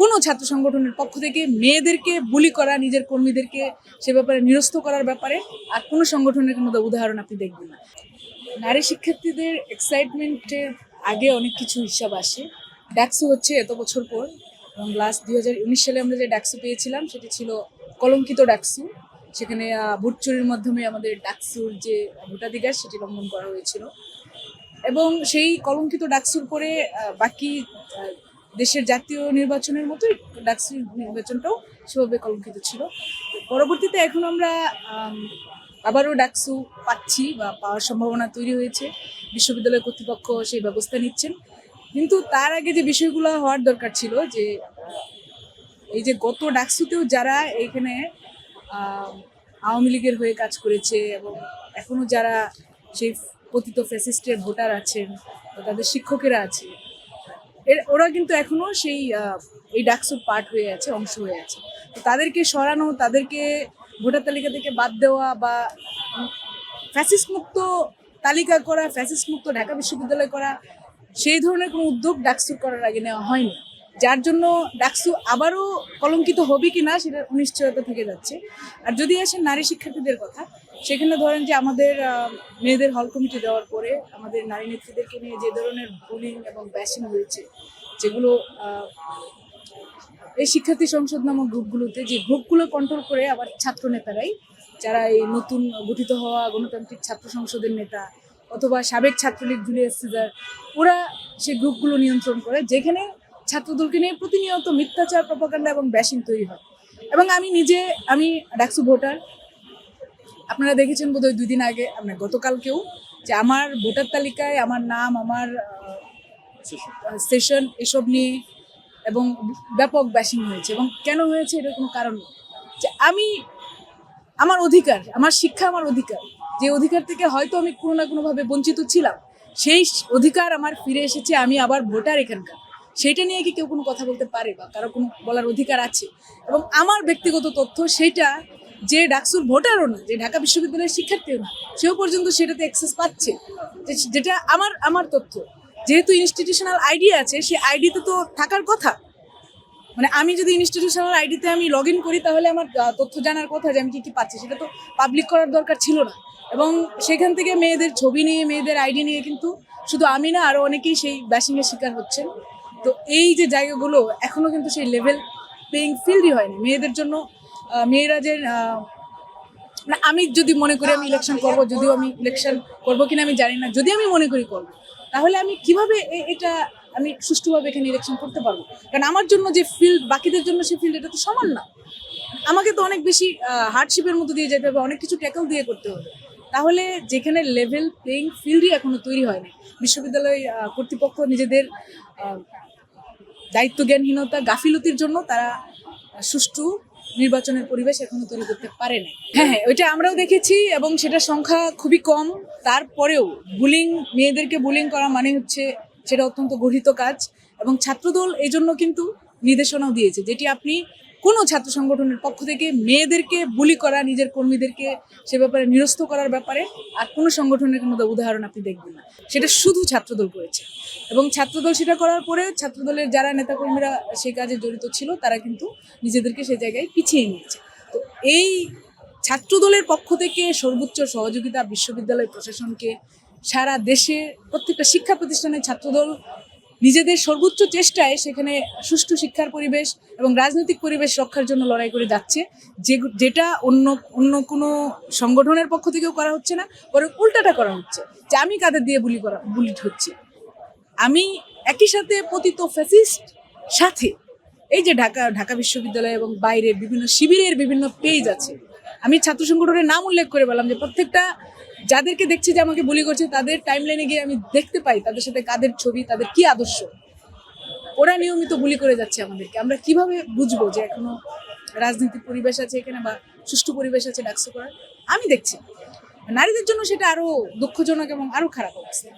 কোনো ছাত্র সংগঠনের পক্ষ থেকে মেয়েদেরকে বুলি করা, নিজের কর্মীদেরকে সে ব্যাপারে নিরস্ত করার ব্যাপারে আর কোনো সংগঠনের কোনো উদাহরণ আপনি দেখবেন না। নারী শিক্ষার্থীদের এক্সাইটমেন্টের আগে অনেক কিছু হিসাব আসে। ডাকসু হচ্ছে এত বছর পর, এবং লাস্ট 2019 সালে আমরা যে ডাকসু পেয়েছিলাম সেটি ছিল কলঙ্কিত ডাকসু। সেখানে ভোট চুরির মাধ্যমে আমাদের ডাকসুর যে ভোটাধিকার সেটি লঙ্ঘন করা হয়েছিল, এবং সেই কলঙ্কিত ডাকসুর পরে বাকি দেশের জাতীয় নির্বাচনের মতোই ডাকসুর নির্বাচনটাও সেভাবে কলঙ্কিত ছিল। পরবর্তীতে এখন আমরা আবারও ডাকসু পাচ্ছি বা পাওয়ার সম্ভাবনা তৈরি হয়েছে। বিশ্ববিদ্যালয় কর্তৃপক্ষ সেই ব্যবস্থা নিচ্ছেন, কিন্তু তার আগে যে বিষয়গুলো হওয়ার দরকার ছিল, যে এই যে গত ডাকসুতেও যারা এইখানে আওয়ামী লীগের হয়ে কাজ করেছে এবং এখনো যারা সেই পতিত ফ্যাসিস্টের ভোটার আছেন, তাদের শিক্ষকেরা আছে, ওরা কিন্তু এখনো সেই এই ডাকসুর পার্ট হয়ে আছে, অংশ হয়ে আছে। তো তাদেরকে সরানো, তাদেরকে ভোটার তালিকা থেকে বাদ দেওয়া বা ফ্যাসিস্ট মুক্ত তালিকা করা, ফ্যাসিস্ট মুক্ত ঢাকা বিশ্ববিদ্যালয় করা, সেই ধরনের কোনো উদ্যোগ ডাকসুর করার আগে নেওয়া হয়নি, যার জন্য ডাকসু আবারও কলঙ্কিত হবে কি না সেটা অনিশ্চয়তা থেকে যাচ্ছে। আর যদি আসেন নারী শিক্ষার্থীদের কথা, সেখানে ধরেন যে আমাদের মেয়েদের হল কমিটি দেওয়ার পরে আমাদের নারী নেত্রীদেরকে নিয়ে যে ধরনের বুলিং এবং ব্যাশিং হয়েছে, যেগুলো এই শিক্ষার্থী সংসদ নামক গ্রুপগুলোতে, যে গ্রুপগুলো কন্ট্রোল করে আবার ছাত্র নেতারাই, যারা এই নতুন গঠিত হওয়া গণতান্ত্রিক ছাত্র সংসদের নেতা অথবা সাবেক ছাত্রলীগ জুলিয়াস সিজার, ওরা সেই গ্রুপগুলো নিয়ন্ত্রণ করে, যেখানে ছাত্রদলকে নিয়ে প্রতিনিয়ত মিথ্যাচার, প্রপাগান্ডা এবং ব্যাশিং তৈরি হয়। এবং আমি ডাকসু ভোটার, আপনারা দেখেছেন বোধহয় 2 দিন আগে, আপনার গতকালকেও, যে আমার ভোটার তালিকায় আমার নাম, আমার সেশন এসব নিয়ে এবং ব্যাপক ব্যাশিং হয়েছে। এবং কেন হয়েছে এটার কোনো কারণ নেই, যে আমার অধিকার, আমার শিক্ষা আমার অধিকার, যে অধিকার থেকে হয়তো আমি কোনো না কোনোভাবে বঞ্চিত ছিলাম, সেই অধিকার আমার ফিরে এসেছে, আমি আবার ভোটার এখানকার। সেইটা নিয়ে কি কেউ কোনো কথা বলতে পারে বা কারো কোনো বলার অধিকার আছে? এবং আমার ব্যক্তিগত তথ্য সেইটা, যে ডাকসুর ভোটারও না, যে ঢাকা বিশ্ববিদ্যালয়ের শিক্ষার্থীও না, সেও পর্যন্ত সেটাতে অ্যাক্সেস পাচ্ছে, যেটা আমার তথ্য। যেহেতু ইনস্টিটিউশনাল আইডি আছে, সেই আইডিতে তো থাকার কথা। মানে আমি যদি ইনস্টিটিউশনাল আইডিতে আমি লগ ইন করি, তাহলে আমার তথ্য জানার কথা যে আমি কি পাচ্ছি, সেটা তো পাবলিক করার দরকার ছিল না। এবং সেখান থেকে মেয়েদের ছবি নিয়ে, মেয়েদের আইডি নিয়ে কিন্তু শুধু আমি না, আরও অনেকেই সেই ব্যাশিংয়ের শিকার হচ্ছেন। তো এই যে জায়গাগুলো এখনো কিন্তু সেই লেভেল প্লেইং ফিল্ডই হয়নি মেয়েদের জন্য। মেয়েরা যে না, আমি যদি মনে করি আমি ইলেকশন করব, যদিও আমি ইলেকশন করবো কিনা আমি জানি না, যদি আমি মনে করি করবো, তাহলে আমি কিভাবে এটা আমি সুষ্ঠুভাবে এখানে ইলেকশন করতে পারবো? কারণ আমার জন্য যে ফিল্ড, বাকিদের জন্য সেই ফিল্ড এটা তো সমান না। আমাকে তো অনেক বেশি হার্ডশিপের মধ্যে দিয়ে যেতে হবে, অনেক কিছু ট্যাকল দিয়ে করতে হবে। তাহলে যেখানে লেভেল প্লেইং ফিল্ডই এখনো তৈরি হয়নি, বিশ্ববিদ্যালয় কর্তৃপক্ষ নিজেদের দায়িত্ব জ্ঞানহীনতা, গাফিলতির জন্য তারা সুষ্ঠু নির্বাচনের পরিবেশ এখনো তৈরি করতে পারে না। হ্যাঁ, ওইটা আমরাও দেখেছি, এবং সেটার সংখ্যা খুবই কম। তারপরেও মেয়েদেরকে বুলিং করা মানে হচ্ছে সেটা অত্যন্ত গর্হিত কাজ। এবং ছাত্রদল এই জন্য কিন্তু নির্দেশনাও দিয়েছে, যেটি আপনি কোনো ছাত্র সংগঠনের পক্ষ থেকে মেয়েদেরকে বুলি করা, নিজের কর্মীদেরকে সে ব্যাপারে নিরস্ত করার ব্যাপারে আর কোনো সংগঠনের কোনো উদাহরণ আপনি দেখবেন না। সেটা শুধু ছাত্রদল করেছে, এবং ছাত্রদল সেটা করার পরে ছাত্রদলের যারা নেতাকর্মীরা সেই কাজে জড়িত ছিল, তারা কিন্তু নিজেদেরকে সেই জায়গায় পিছিয়ে নিয়েছে। তো এই ছাত্রদলের পক্ষ থেকে সর্বোচ্চ সহযোগিতা বিশ্ববিদ্যালয় প্রশাসনকে, সারা দেশে প্রত্যেকটা শিক্ষা প্রতিষ্ঠানের ছাত্রদল নিজেদের সর্বোচ্চ চেষ্টায় সেখানে সুষ্ঠু শিক্ষার পরিবেশ এবং রাজনৈতিক পরিবেশ রক্ষার জন্য লড়াই করে যাচ্ছে, যেটা অন্য কোনো সংগঠনের পক্ষ থেকেও করা হচ্ছে না, বরং উল্টাটা করা হচ্ছে। যে আমি কাদের দিয়ে বুলিট হচ্ছি, আমি একই সাথে পতিত ফ্যাসিস্ট সাথে এই যে ঢাকা বিশ্ববিদ্যালয় এবং বাইরের বিভিন্ন শিবিরের বিভিন্ন পেজ আছে, আমি ছাত্র সংগঠনের নাম উল্লেখ করে বললাম, যে প্রত্যেকটা যাদেরকে দেখছি যে আমাকে বুলি করছে, তাদের টাইমলাইনে গিয়ে আমি দেখতে পাই তাদের সাথে কাদের ছবি, তাদের কি আদর্শ, ওরা নিয়মিত বুলি করে যাচ্ছে আমাদেরকে। আমরা কিভাবে বুঝবো যে এখনো রাজনীতির পরিবেশ আছে এখানে বা সুষ্ঠু পরিবেশ আছে ডাকসু করার? আমি দেখছি নারীদের জন্য সেটা আরো দুঃখজনক এবং আরো খারাপ অবস্থা।